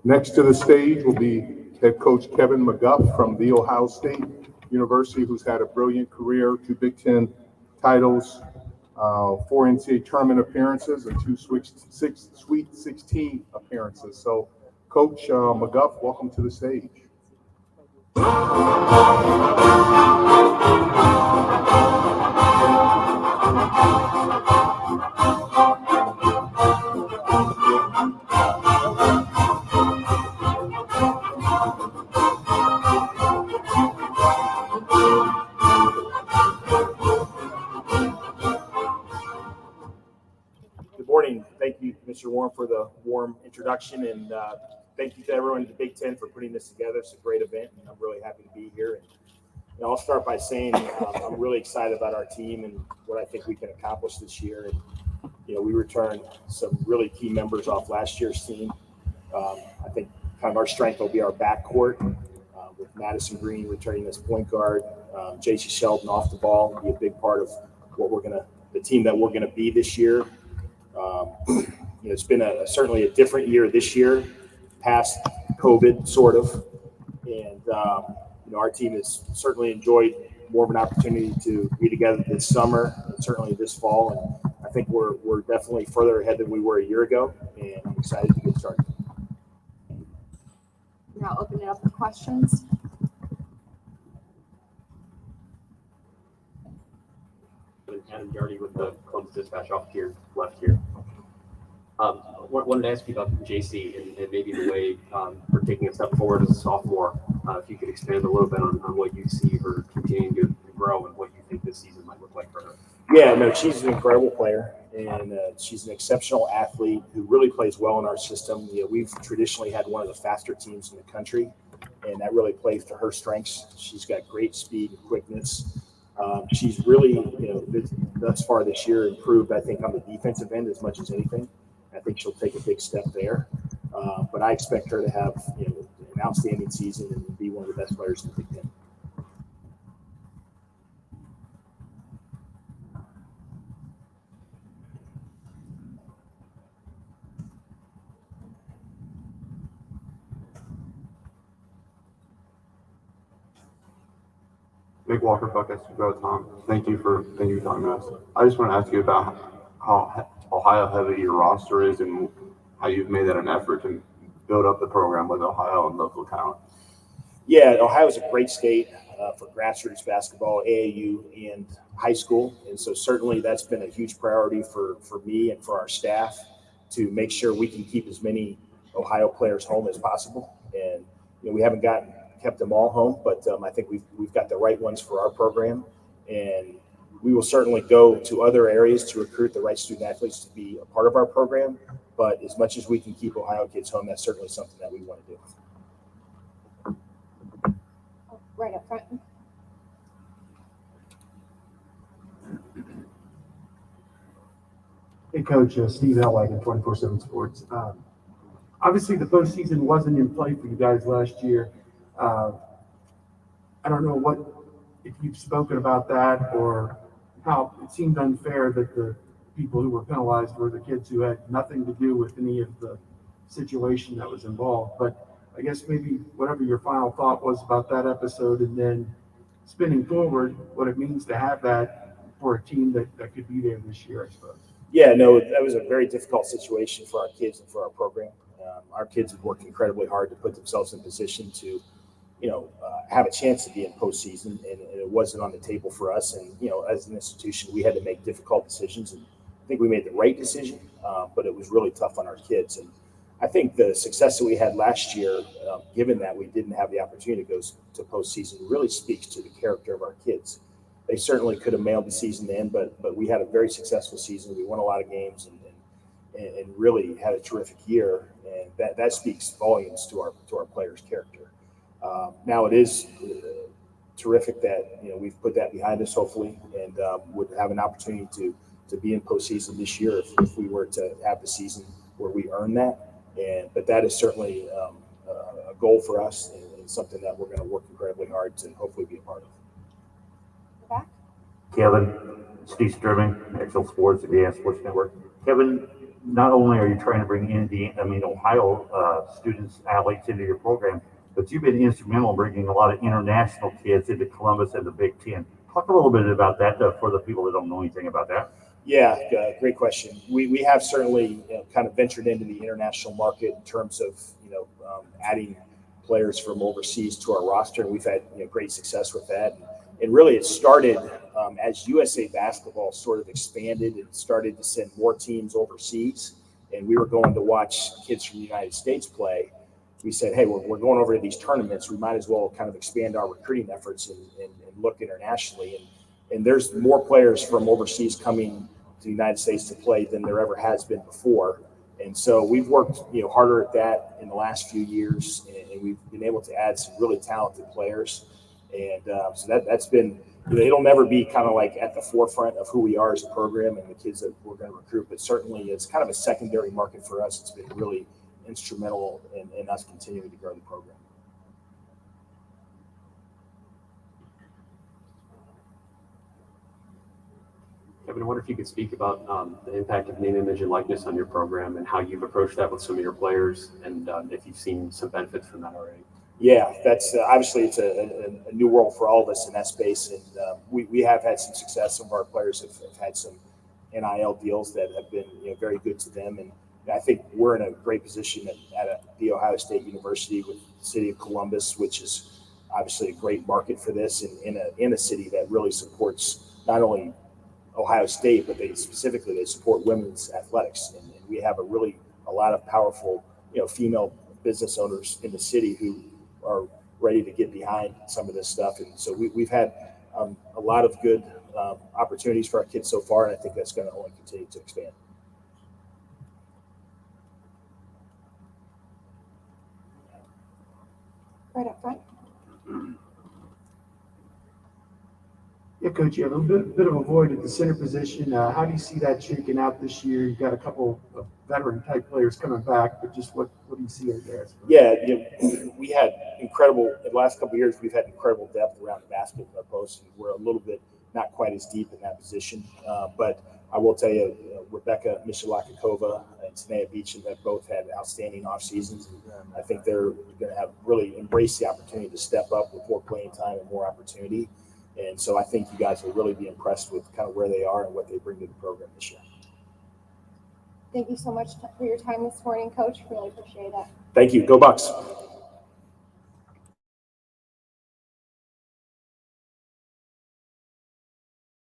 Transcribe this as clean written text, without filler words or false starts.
Next to the stage will be head coach Kevin McGuff from the Ohio State University, who's had a brilliant career, 2 Big Ten titles, 4 NCAA tournament appearances, and 2 Sweet 16 appearances. So, Coach McGuff, welcome to the stage. Good morning. Thank you, Mr. Warren, for the warm introduction, and thank you to everyone in the Big Ten for putting this together. It's a great event, and I'm really happy to be here. And I'll start by saying I'm really excited about our team and what I think we can accomplish this year. And we returned some really key members off last year's team. I think kind of our strength will be our backcourt with Madison Green returning as point guard, J.C. Sheldon off the ball will be a big part of what the team that we're gonna be this year. It's been certainly a different year this year, past COVID sort of, and our team has certainly enjoyed more of an opportunity to be together this summer and certainly this fall, and I think we're definitely further ahead than we were a year ago, and I'm excited to get started. Now open it up for questions. Adam Jardy with the Columbus Dispatch off here, left here. Wanted to ask you about JC and maybe the way for taking a step forward as a sophomore. If you could expand a little bit on what you see her continuing to grow and what you think this season might look like for her. Yeah, no, she's an incredible player, and she's an exceptional athlete who really plays well in our system. We've traditionally had one of the faster teams in the country, and that really plays to her strengths. She's got great speed and quickness. She's really, thus far this year improved, I think, on the defensive end as much as anything. I think she'll take a big step there. But I expect her to have an outstanding season and be one of the best players in the Big Ten. Nick Walker, Buckeyes Tom. Thank you for talking to us. I just want to ask you about how Ohio heavy your roster is and how you've made that an effort to build up the program with Ohio and local talent. Yeah, Ohio is a great state for grassroots basketball, AAU, and high school. And so certainly that's been a huge priority for me and for our staff to make sure we can keep as many Ohio players home as possible. And we haven't kept them all home, but I think we've got the right ones for our program. And we will certainly go to other areas to recruit the right student athletes to be a part of our program. But as much as we can keep Ohio kids home, that's certainly something that we want to do. Right up front. Hey, Coach, Steve Elwag, 24/7 Sports. Obviously, the postseason wasn't in play for you guys last year. I don't know if you've spoken about that or how it seemed unfair that the people who were penalized were the kids who had nothing to do with any of the situation that was involved. But I guess maybe whatever your final thought was about that episode, and then spinning forward, what it means to have that for a team that could be there this year, I suppose. Yeah, no, that was a very difficult situation for our kids and for our program. Our kids have worked incredibly hard to put themselves in position to, have a chance to be in postseason, and it wasn't on the table for us. And, as an institution, we had to make difficult decisions, and I think we made the right decision, but it was really tough on our kids. And I think the success that we had last year, given that we didn't have the opportunity to go to postseason, really speaks to the character of our kids. They certainly could have mailed the season in, but we had a very successful season. We won a lot of games and really had a terrific year, and that speaks volumes to our players' character. Now it is terrific that we've put that behind us, hopefully, and would have an opportunity to be in postseason this year if we were to have the season where we earn that. But that is certainly a goal for us and something that we're going to work incredibly hard to hopefully be a part of. Back. Kevin, Steve Sterling, XL Sports, the AS Sports Network. Kevin, not only are you trying to bring Ohio students, athletes into your program, but you've been instrumental in bringing a lot of international kids into Columbus and the Big Ten. Talk a little bit about that for the people that don't know anything about that. Yeah, great question. We have certainly kind of ventured into the international market in terms of adding players from overseas to our roster, and we've had great success with that. And really, it started as USA Basketball sort of expanded and started to send more teams overseas, and we were going to watch kids from the United States play. We said, hey, we're going over to these tournaments. We might as well kind of expand our recruiting efforts and look internationally. And there's more players from overseas coming to the United States to play than there ever has been before. And so we've worked harder at that in the last few years, and we've been able to add some really talented players. And so that's been, it'll never be kind of like at the forefront of who we are as a program and the kids that we're going to recruit, but certainly it's kind of a secondary market for us. It's been really instrumental in us continuing to grow the program. Kevin, I wonder if you could speak about the impact of name, image, and likeness on your program and how you've approached that with some of your players, and if you've seen some benefits from that already. Yeah, that's obviously it's a new world for all of us in that space, and we have had some success. Some of our players have had some NIL deals that have been very good to them, and I think we're in a great position at the Ohio State University with the city of Columbus, which is obviously a great market for this, and in a city that really supports not only Ohio State, but they support women's athletics, and we have a lot of powerful female business owners in the city who are ready to get behind some of this stuff, and so we've had a lot of good opportunities for our kids so far, and I think that's going to only continue to expand. Right up front. Yeah, Coach, you have a bit of a void at the center position. How do you see that shaking out this year? You've got a couple of veteran-type players coming back, but just what do you see out there? Yeah, we had incredible – in the last couple of years, we've had incredible depth around the basket in our post, and we're a little bit not quite as deep in that position. But I will tell you, Rebecca Michalakakova and Tanea Beecham have both had outstanding off seasons, and I think they're going to have really embraced the opportunity to step up with more playing time and more opportunity. And so I think you guys will really be impressed with kind of where they are and what they bring to the program this year. Thank you so much for your time this morning, Coach. Really appreciate it. Thank you. Go Bucks.